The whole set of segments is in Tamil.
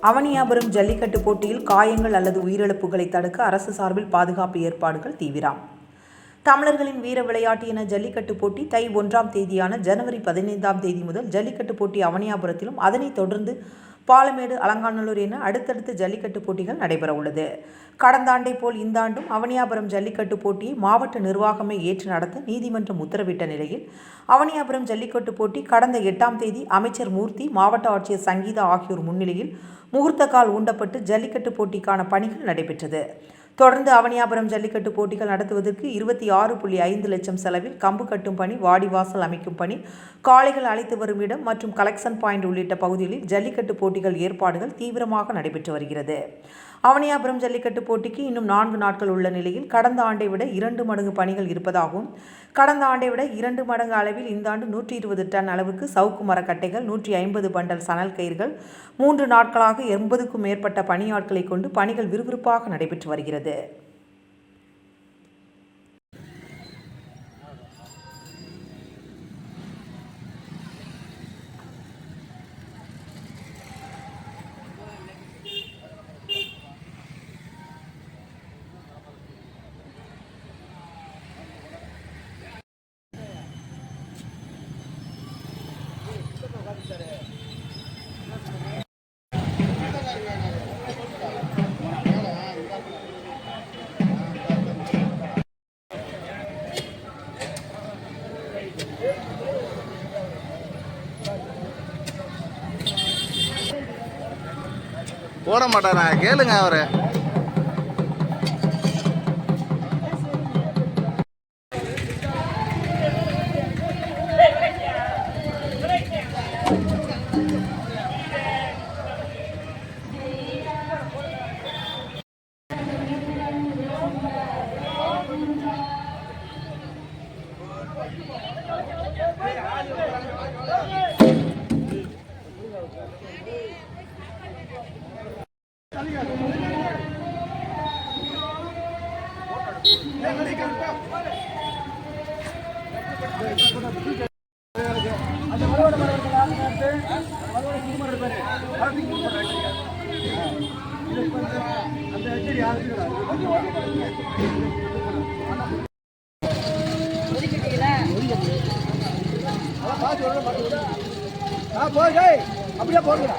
அவனியாபுரம் ஜல்லிக்கட்டு போட்டியில் காயங்கள் அல்லது உயிரிழப்புகளை தடுக்க அரசு சார்பில் பாதுகாப்பு ஏற்பாடுகள் தீவிரம். தமிழர்களின் வீர விளையாட்டு என ஜல்லிக்கட்டு போட்டி தை 1ஆம் தேதியான ஜனவரி 15ஆம் தேதி முதல் ஜல்லிக்கட்டு போட்டி அவனியாபுரத்திலும் அதனைத் தொடர்ந்து பாலமேடு, அலங்காநல்லூர் என அடுத்தடுத்து ஜல்லிக்கட்டு போட்டிகள் நடைபெற உள்ளது. கடந்த ஆண்டை போல் இந்த ஆண்டும் அவனியாபுரம் ஜல்லிக்கட்டு போட்டியை மாவட்ட நிர்வாகமே ஏற்று நடத்த நீதிமன்றம் உத்தரவிட்ட நிலையில் அவனியாபுரம் ஜல்லிக்கட்டு போட்டி கடந்த 8ஆம் தேதி அமைச்சர் மூர்த்தி, மாவட்ட ஆட்சியர் சங்கீதா ஆகியோர் முன்னிலையில் முகூர்த்த கால் ஊண்டப்பட்டு ஜல்லிக்கட்டு போட்டிக்கான பணிகள் நடைபெற்றது. தொடர்ந்து அவனியாபுரம் ஜல்லிக்கட்டு போட்டிகள் நடத்துவதற்கு 26.5 லட்சம் செலவில் கம்பு கட்டும் பணி, வாடிவாசல் அமைக்கும் பணி, காளைகள் அழைத்து வரும் இடம் மற்றும் கலெக்ஷன் பாயிண்ட் உள்ளிட்ட பகுதிகளில் ஜல்லிக்கட்டு போட்டிகள் ஏற்பாடுகள் தீவிரமாக நடைபெற்று வருகிறது. அவனியாபுரம் ஜல்லிக்கட்டு போட்டிக்கு இன்னும் 4 நாட்கள் உள்ள நிலையில் கடந்த ஆண்டை விட 2 மடங்கு பணிகள் இருப்பதாகவும், கடந்த ஆண்டை விட 2 மடங்கு அளவில் இந்த ஆண்டு 120 டன் அளவுக்கு சவுக்கு மரக்கட்டைகள், 150 பண்டல் சணல் கயிர்கள், 3 நாட்களாக 80க்கும் மேற்பட்ட பணியாட்களை கொண்டு பணிகள் விறுவிறுப்பாக நடைபெற்று வருகிறது. போட மாட்டாரா? கேளுங்க அவரை. அப்படியே போடுங்க.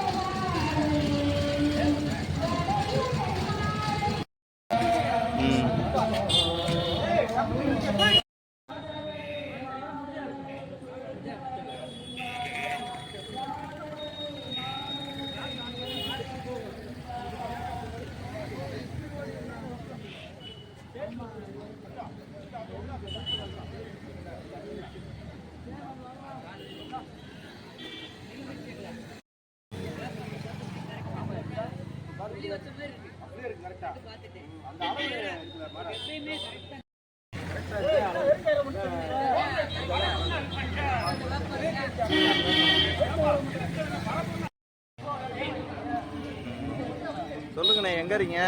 சொல்லுங்கண்ணே, எங்க இருக்கீங்க?